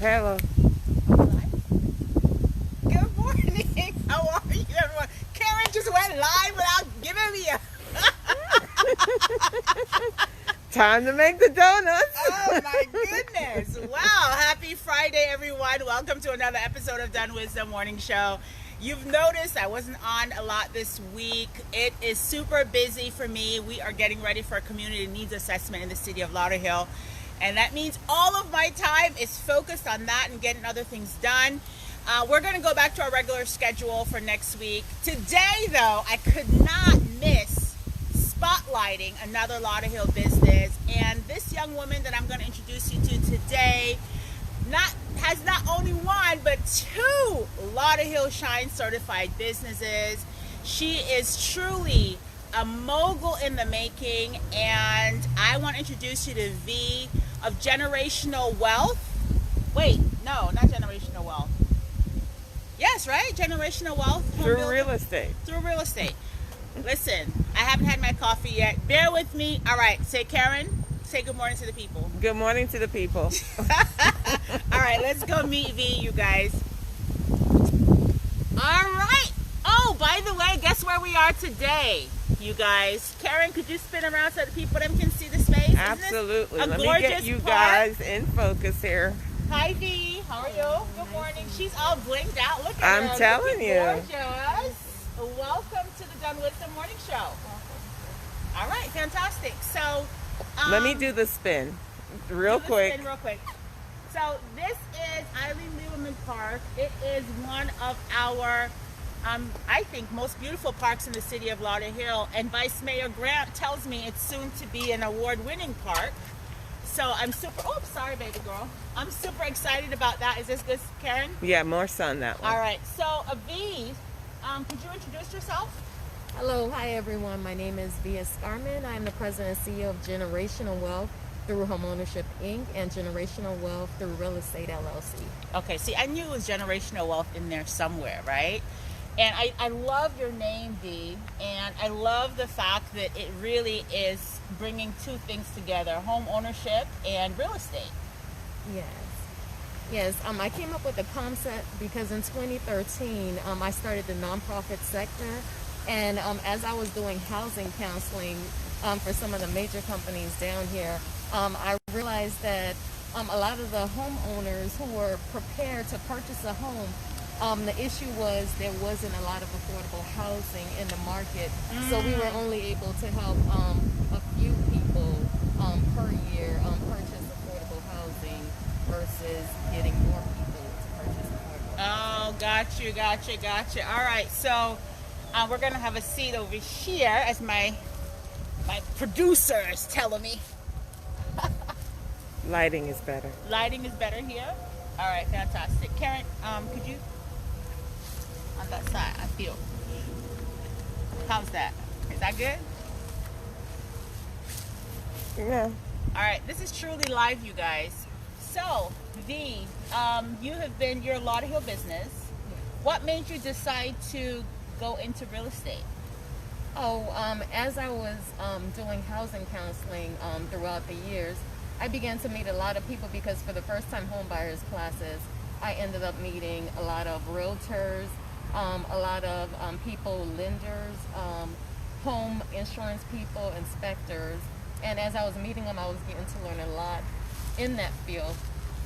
Hello. Good morning. How are you, everyone? Karen just went live without giving me a. Time to make the donuts. Oh my goodness! Wow! Happy Friday, everyone. Welcome to another episode of Dunn Wisdom Morning Show. You've noticed I wasn't on a lot this week. It is super busy for me. We are getting ready for a community needs assessment in the city of Lauderhill. And that means all of my time is focused on that and getting other things done. We're going to go back to our regular schedule for next week. Today, though, I could not miss spotlighting another Lauderhill business. And this young woman that I'm going to introduce you to today has not only one, but two Lauderhill Shine certified businesses. She is truly a mogul in the making, and I want to introduce you to V of Generational Wealth. Wait, no, not Generational Wealth. Yes, right? Generational Wealth. Through real estate. Through real estate. Listen, I haven't had my coffee yet. Bear with me. All right, say Karen. Say good morning to the people. Good morning to the people. All right, let's go meet V, you guys. All right. Oh, by the way, guess where we are today, you guys? Karen, could you spin around so the people them can see the space? Absolutely. Let me get you guys in focus here. Hi, V. How are you? Good morning. She's all blinked out. Look at her. I'm telling you. Gorgeous. Welcome to the Dunn Wisdom Morning Show. All right, fantastic. So, let me do the spin real quick. So this is Eileen Lieberman Park. It is one of our, I think, most beautiful parks in the city of Lauderhill. And Vice Mayor Grant tells me it's soon to be an award-winning park. So I'm super, oh, sorry, baby girl. I'm super excited about that. Is this good, Karen? Yeah, more sun, that one. All right. So, Avi, could you introduce yourself? Hello, hi everyone. My name is V. Escarment. I'm the president and CEO of Generational Wealth through Homeownership Inc. and Generational Wealth through Real Estate LLC. Okay, see, I knew it was Generational Wealth in there somewhere, right? And I love your name, V, and I love the fact that it really is bringing two things together, home ownership and real estate. Yes, I came up with the concept because in 2013, I started the nonprofit sector. And as I was doing housing counseling for some of the major companies down here, I realized that a lot of the homeowners who were prepared to purchase a home, the issue was there wasn't a lot of affordable housing in the market. So we were only able to help a few people per year purchase affordable housing versus getting more people to purchase affordable housing. Oh, gotcha. All right, so we're going to have a seat over here as my producer is telling me. Lighting is better. Lighting is better here. All right, fantastic. Karen, could you on that side? I feel. How's that? Is that good? Yeah. All right, this is truly live, you guys. So, V, you're a Lauderhill business. What made you decide to go into real estate? As I was doing housing counseling throughout the years, I began to meet a lot of people because for the first time home buyers classes, I ended up meeting a lot of realtors, a lot of people, lenders, home insurance people, inspectors. And as I was meeting them, I was getting to learn a lot in that field.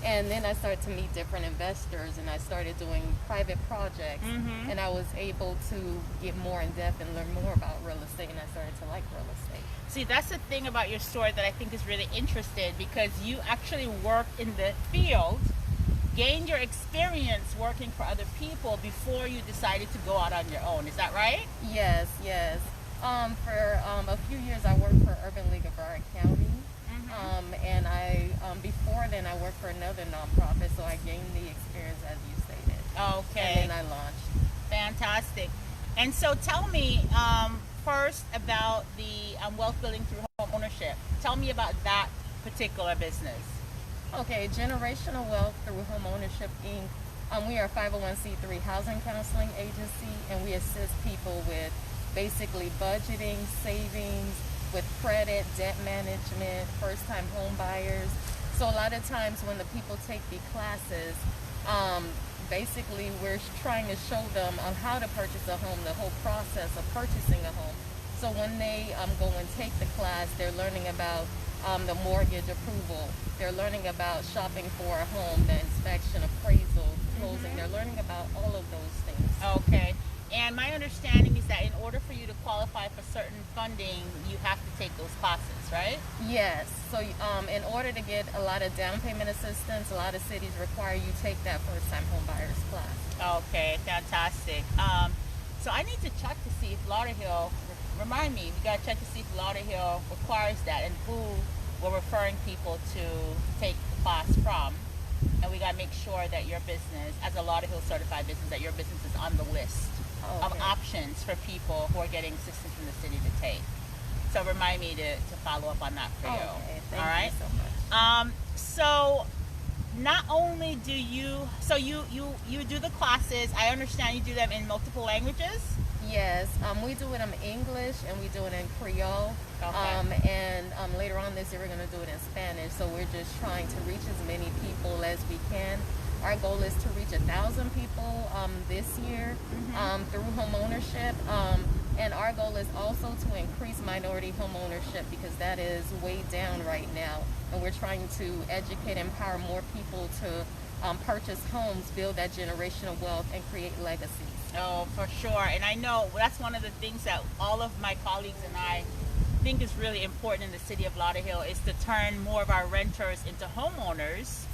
And then I started to meet different investors, and I started doing private projects, and I was able to get more in depth and learn more about real estate, and I started to like real estate. See, that's the thing about your story that I think is really interesting, because you actually worked in the field, gained your experience working for other people before you decided to go out on your own. Is that right? Yes. For a few years, I worked for Urban League of Broward County. And before then, I worked for another nonprofit, so I gained the experience as you stated. Okay. And then I launched. Fantastic. And so tell me first about the wealth building through home ownership. Tell me about that particular business. Okay, Generational Wealth through Home Ownership Inc. We are a 501c3 housing counseling agency, and we assist people with basically budgeting, savings, with credit, debt management, first-time home buyers. So a lot of times when the people take the classes, basically we're trying to show them on how to purchase a home, the whole process of purchasing a home. So when they go and take the class, they're learning about the mortgage approval. They're learning about shopping for a home, the inspection, appraisal, closing. They're learning about all of those things. Okay. And my understanding is that in order for you to qualify for certain funding, you have to take those classes, right? Yes. So in order to get a lot of down payment assistance, a lot of cities require you take that first-time home buyers class. Okay, fantastic. So I need to check to see if Lauderhill, remind me, we got to check to see if Lauderhill requires that and who we're referring people to take the class from. And we got to make sure that your business, as a Lauderhill certified business, that your business is on the list of options for people who are getting assistance from the city to take. So remind me to follow up on that for you. Okay, all right. Thank you so much. So not only do you, so you do the classes. I understand you do them in multiple languages. Yes, we do it in English and we do it in Creole. Okay. And later on this year we're going to do it in Spanish. So we're just trying to reach as many people as we can. Our goal is to reach 1,000 people this year through home ownership. And our goal is also to increase minority home ownership because that is way down right now. And we're trying to educate and empower more people to purchase homes, build that generational wealth, and create legacies. Oh, for sure. And I know that's one of the things that all of my colleagues and I think is really important in the city of Lauderhill is to turn more of our renters into homeowners.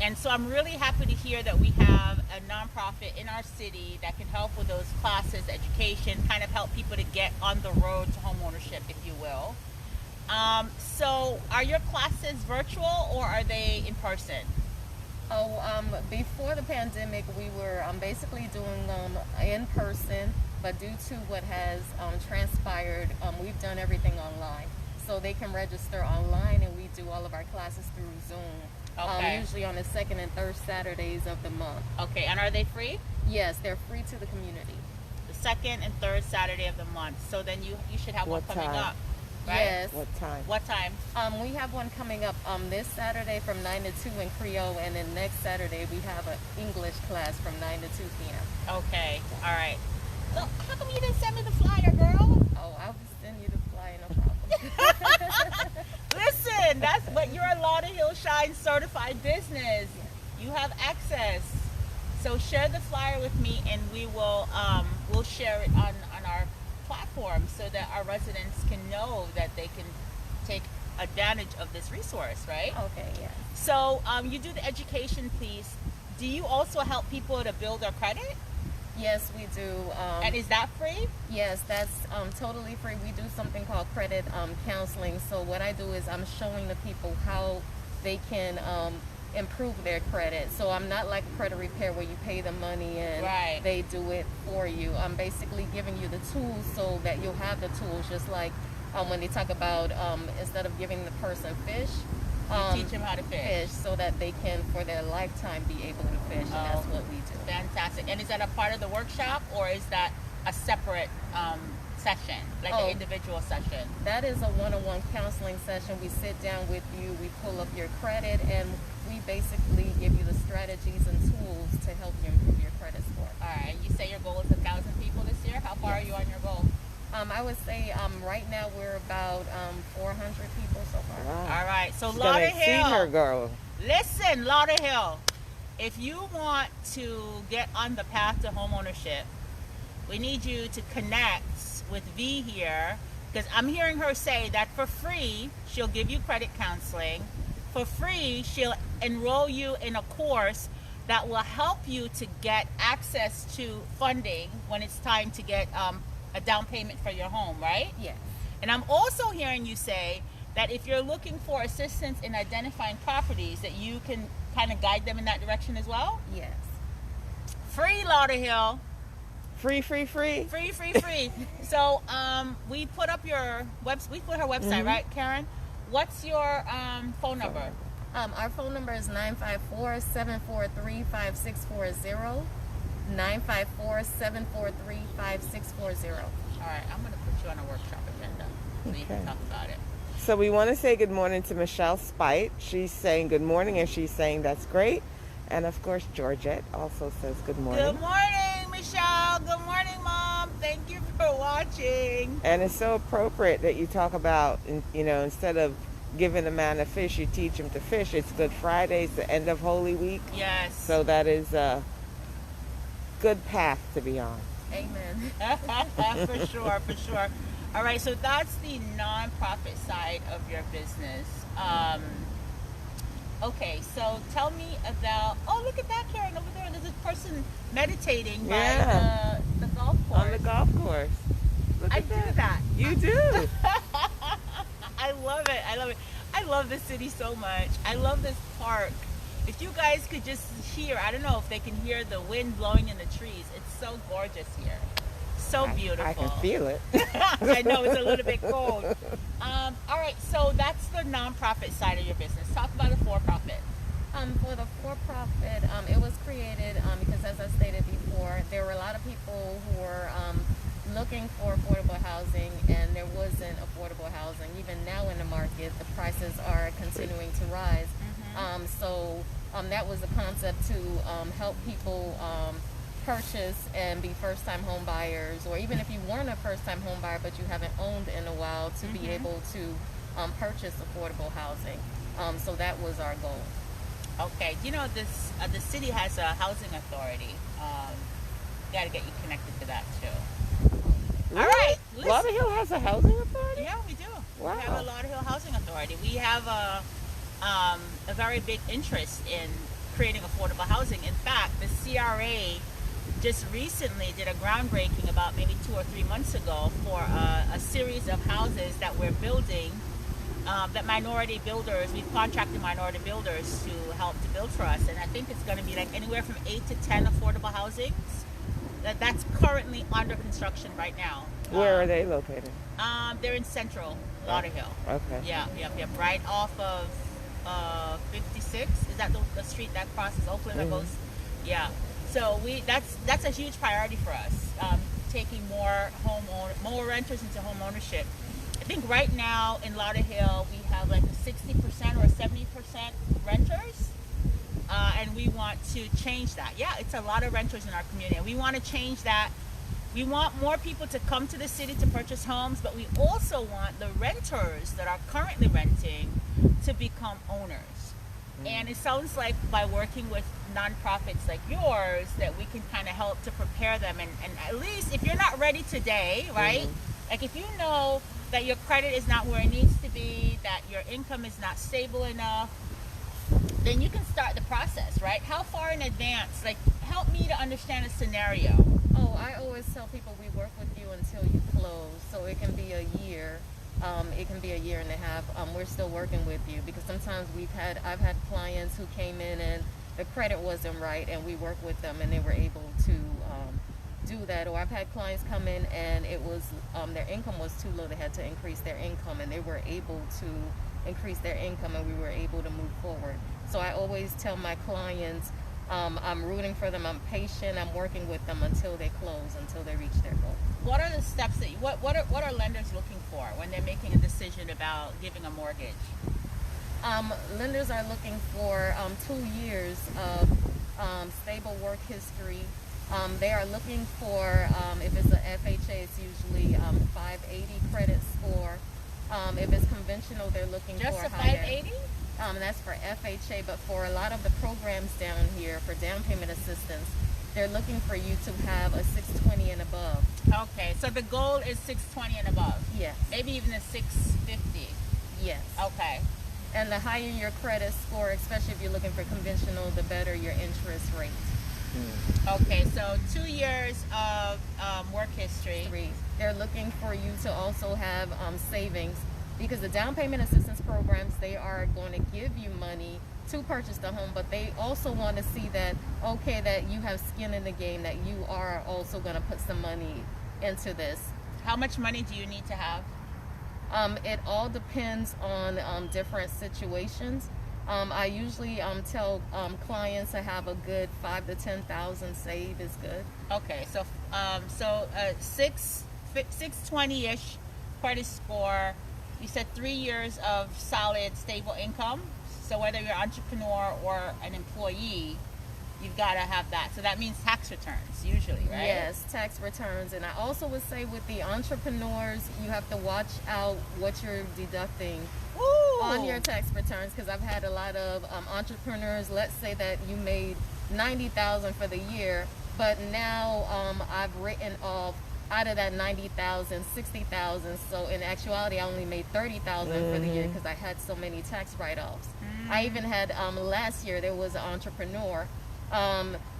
And so I'm really happy to hear that we have a nonprofit in our city that can help with those classes, education, kind of help people to get on the road to homeownership, if you will. So are your classes virtual or are they in person? Before the pandemic, we were basically doing them in person, but due to what has transpired, we've done everything online. So they can register online, and we do all of our classes through Zoom. Okay. Usually on the second and third Saturdays of the month. Okay, and are they free? Yes, they're free to the community. The second and third Saturday of the month. So then you should have one coming up, right? Yes. What time? What time? We have one coming up this Saturday from 9 to 2 in Creole, and then next Saturday we have an English class from 9 to 2 p.m. Okay, all right. So how come you didn't send me the flyer, girl? Oh, I'll send you the flyer, no problem. Listen, but you're a Lauderhill Shine certified business. You have access. So share the flyer with me, and we will we'll share it on our platform so that our residents can know that they can take advantage of this resource, right? Okay, yeah. So you do the education piece. Do you also help people to build their credit? Yes, we do. And is that free? Yes, that's totally free. We do something called credit counseling. So what I do is I'm showing the people how they can improve their credit. So I'm not like credit repair where you pay the money and they do it for you. I'm basically giving you the tools so that you'll have the tools, just like when they talk about instead of giving the person fish, teach them how to fish so that they can for their lifetime be able to fish, and that's what we do. Fantastic. And is that a part of the workshop, or is that a separate session, like an individual session? That is a one-on-one counseling session. We sit down with you, we pull up your credit, and we basically give you the strategies and tools to help you improve your credit score. All right. You say your goal is 1,000 people this year. How far are you on your goal? I would say right now we're about 400 people so far. Wow. All right. So She's gonna exceed her Lauderhill, goal. listen, Lauderhill, if you want to get on the path to homeownership, we need you to connect with V here, because I'm hearing her say that for free, she'll give you credit counseling. For free, she'll enroll you in a course that will help you to get access to funding when it's time to get a down payment for your home, right? Yes. And I'm also hearing you say that if you're looking for assistance in identifying properties, that you can kind of guide them in that direction as well? Yes. Free, Lauderhill. Free. Free. So we put up her website, right, Karen? What's your phone number? Our phone number is 954-743-5640. 954-743-5640. All right, I'm going to put you on a workshop agenda so you can talk about it. So we want to say good morning to Michelle Spite. She's saying good morning, and she's saying that's great. And of course, Georgette also says good morning. Good morning, Michelle. Good morning, Mom. Thank you for watching. And it's so appropriate that you talk about, instead of giving a man a fish, you teach him to fish. It's Good Friday. It's the end of Holy Week. Yes. So that is a good path to be on. Amen. For sure. All right, so that's the nonprofit side of your business. Okay, so tell me about, oh, look at that, Karen, over there. There's a person meditating by the golf course. On the golf course. Look I at do that. You do. I love it. I love the city so much. I love this park. If you guys could just hear, I don't know if they can hear the wind blowing in the trees. It's so gorgeous here. So beautiful. I can feel it. I know it's a little bit cold. All right, so that's the nonprofit side of your business. Talk about the for-profit. For the for-profit, it was created because, as I stated before, there were a lot of people who were looking for affordable housing, and there wasn't affordable housing. Even now in the market, the prices are continuing to rise. So that was the concept to help people purchase and be first-time home buyers, or even if you weren't a first-time home buyer but you haven't owned in a while, to be able to purchase affordable housing. So that was our goal. Okay, the city has a housing authority. Got to get you connected to that too. Really? All right, listen. Lauderhill has a housing authority? Yeah, we do. Wow. We have a Lauderhill Housing Authority. We have a very big interest in creating affordable housing. In fact, the CRA just recently did a groundbreaking about maybe 2 or 3 months ago for a series of houses that we're building, that minority builders, we've contracted minority builders to help to build for us. And I think it's going to be like anywhere from 8 to 10 affordable housings. That's currently under construction right now. Where are they located? They're in Central Lauderhill. Okay. Yeah, right off of 56. Is that the street that crosses Oakland that goes? Yeah. So that's a huge priority for us. Taking more renters into home ownership. I think right now in Lauderhill we have like a 60% or 70% renters, and we want to change that. Yeah, it's a lot of renters in our community, and we want to change that. We want more people to come to the city to purchase homes, but we also want the renters that are currently renting to become owners. And it sounds like by working with nonprofits like yours that we can kind of help to prepare them. And at least if you're not ready today, right? Like if you know that your credit is not where it needs to be, that your income is not stable enough, then you can start the process, right? How far in advance? Like, help me to understand a scenario. Oh, I always tell people we work with you until you close. So it can be a year. It can be a year and a half. We're still working with you because sometimes I've had clients who came in and the credit wasn't right, and we work with them and they were able to do that. Or I've had clients come in and it was their income was too low. They had to increase their income, and they were able to increase their income, and we were able to move forward. So I always tell my clients, I'm rooting for them. I'm patient. I'm working with them until they close, until they reach their goal. What are the steps that what are lenders looking for when they're making a decision about giving a mortgage? Lenders are looking for 2 years of stable work history. They are looking for, if it's a FHA, it's usually 580 credit score. If it's conventional, they're looking Just for a higher. 580? That's for FHA, but for a lot of the programs down here for down payment assistance, they're looking for you to have a 620 and above. Okay, so the goal is 620 and above. Yes. Maybe even a 650. Yes. Okay. And the higher your credit score, especially if you're looking for conventional, the better your interest rate. Okay, so 2 years of work history. They're looking for you to also have savings, because the down payment assistance programs, they are going to give you money to purchase the home, but they also want to see that, okay, that you have skin in the game, that you are also going to put some money into this. How much money do you need to have? It all depends on different situations. I usually tell clients to have a good 5,000 to 10,000 save is good. Okay, so 620-ish credit score, You said 3 years of solid, stable income. So whether you're an entrepreneur or an employee, you've got to have that. So that means tax returns, usually, right? Yes, tax returns. And I also would say with the entrepreneurs, you have to watch out what you're deducting Ooh. on your tax returns, because I've had a lot of entrepreneurs. Let's say that you made $90,000 for the year, but now I've written off out of that $90,000, $60,000. So in actuality, I only made $30,000 for the year because I had so many tax write-offs. I even had last year there was an entrepreneur.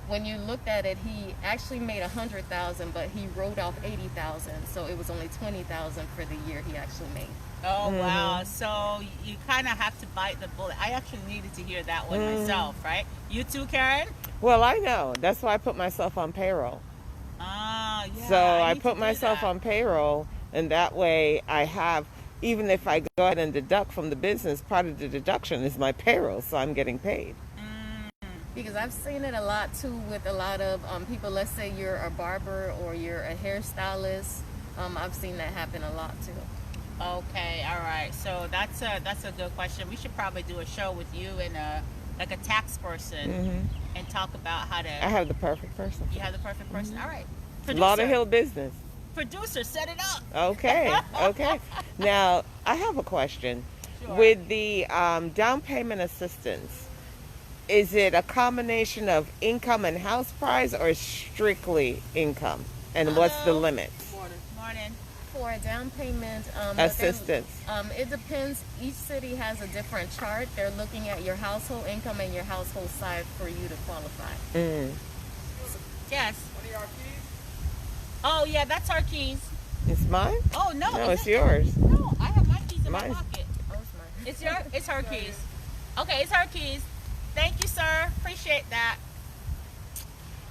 When you looked at it, he actually made $100,000, but he wrote off $80,000. So it was only $20,000 for the year he actually made. Oh, wow. So you kind of have to bite the bullet. I actually needed to hear that one myself, right? You too, Karen? Well, I know. That's why I put myself on payroll. Ah, yeah. So I need put to do myself that. on payroll, and that way I have, even if I go ahead and deduct from the business, part of the deduction is my payroll, so I'm getting paid. Because I've seen it a lot too with a lot of people. Let's say you're a barber or you're a hairstylist. I've seen that happen a lot too. Okay, all right. So that's a good question. We should probably do a show with you and a tax person and talk about how to. I have the perfect person. You have the perfect person. All right. Lauderhill business. Producer, set it up. Okay, okay. Now, I have a question. Sure. With the down payment assistance, is it a combination of income and house price, or strictly income? And what's the limit? Morning. For a down payment Assistance. it depends. Each city has a different chart. They're looking at your household income and your household size for you to qualify. Yes. Oh, yeah, that's our keys. It's mine? Oh, no. No, is it's it? yours. No, I have my keys in my Mine's- pocket. Oh, it's mine. It's her keys. Okay, it's her keys. Thank you, sir. Appreciate that.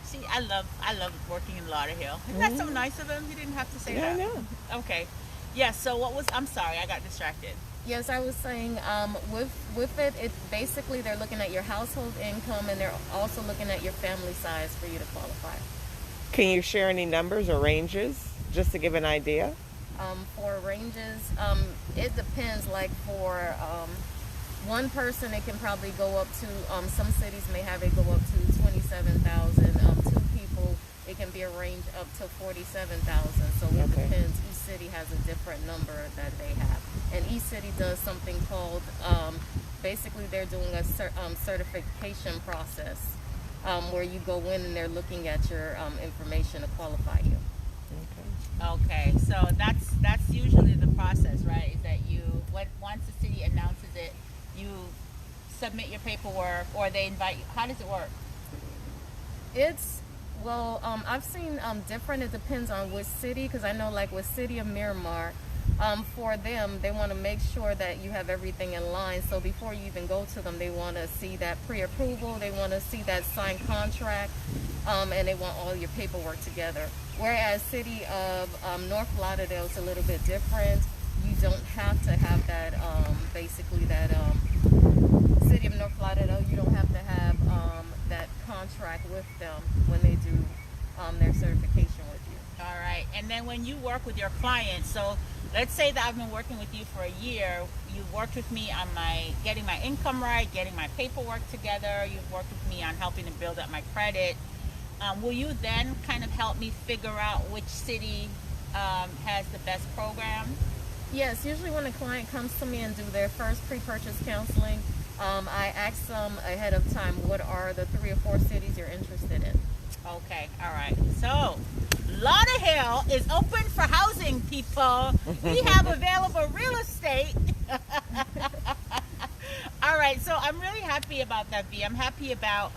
See, I love working in Lauderhill. Isn't that so nice of him? He didn't have to say Yeah, I that. know. Okay. Yeah, so I'm sorry, I got distracted. Yes, I was saying with it basically they're looking at your household income and they're also looking at your family size for you to qualify. Can you share any numbers or ranges, just to give an idea? For ranges, it depends. Like for one person, it can probably go up to, some cities may have it go up to 27,000. Two people, it can be a range up to 47,000. So it Okay. depends. Each city has a different number that they have. And each city does something called, basically they're doing a certification process where you go in and they're looking at your information to qualify you. Okay, so that's usually the process, right? Is that once the city announces it, you submit your paperwork, or they invite you. How does it work? I've seen different. It depends on which city, because I know like with City of Miramar, for them, they want to make sure that you have everything in line. So before you even go to them, they want to see that pre-approval. They want to see that signed contract, and they want all your paperwork together. Whereas City of North Lauderdale is a little bit different. You don't have to have that, basically that City of North Lauderdale, you don't have to have that contract with them when they do their certification with you. All right, and then when you work with your clients, so let's say that I've been working with you for a year. You've worked with me on getting my income right, getting my paperwork together. You've worked with me on helping to build up my credit. Will you then kind of help me figure out which city has the best program? Yes, usually when a client comes to me and do their first pre-purchase counseling, I ask them ahead of time, what are the 3 or 4 cities you're interested in? Okay, all right. So, Lauderhill is open for housing, people. We have available real estate. All right, so I'm really happy about that, V. I'm happy about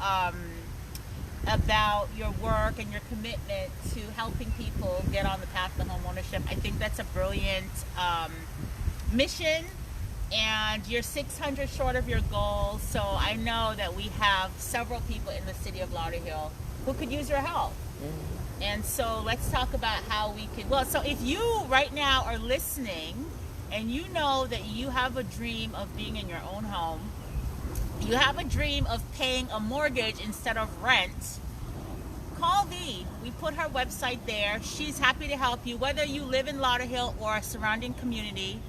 your work and your commitment to helping people get on the path to homeownership. I think that's a brilliant mission, and you're 600 short of your goal. So I know that we have several people in the city of Lauderhill who could use your help. And so let's talk about how we can. Well, so if you right now are listening and you know that you have a dream of being in your own home, you have a dream of paying a mortgage instead of rent, call V. We put her website there. She's happy to help you, whether you live in Lauderhill or a surrounding community.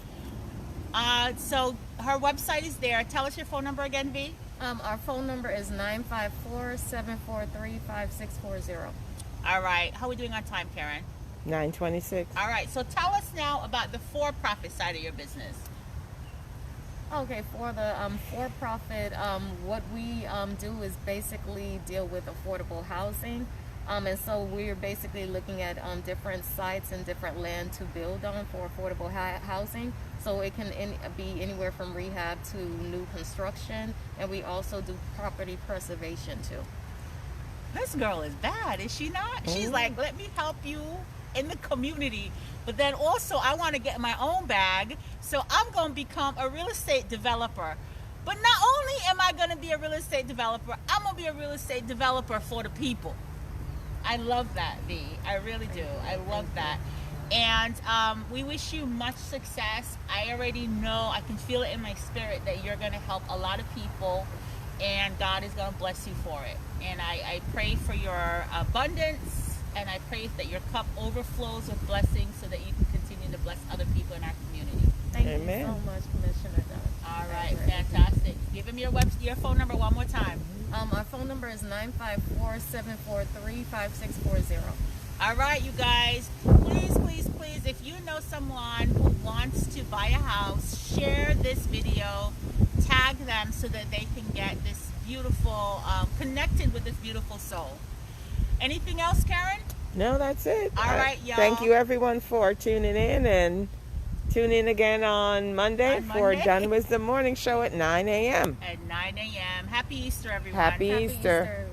So her website is there. Tell us your phone number again, V. Our phone number is 954-743-5640. All right. How are we doing on time, Karen? 9:26. All right. So tell us now about the for-profit side of your business. Okay, for the for-profit, what we do is basically deal with affordable housing. And so we're basically looking at different sites and different land to build on for affordable housing. So it can be anywhere from rehab to new construction. And we also do property preservation too. This girl is bad, is she not? She's like, let me help you in the community. But then also I want to get my own bag. So I'm going to become a real estate developer. But not only am I going to be a real estate developer, I'm going to be a real estate developer for the people. I love that, V. I really do. I love that. And we wish you much success. I already know, I can feel it in my spirit that you're going to help a lot of people, and God is going to bless you for it. And I pray for your abundance, and I pray that your cup overflows with blessings so that you can continue to bless other people in our community. Thank Amen. you so much, Commissioner Dunn. All right, fantastic. Give him your phone number one more time. Our phone number is 954-743-5640. All right, you guys, please, please, please, if you know someone who wants to buy a house, share this video, tag them so that they can get this beautiful, connected with this beautiful soul. Anything else, Karen? No, that's it. All right, y'all. Thank you, everyone, for tuning in, and tune in again on Monday for Dunn Wisdom Morning Show at 9 a.m. At 9 a.m. Happy Easter, everyone. Happy Easter.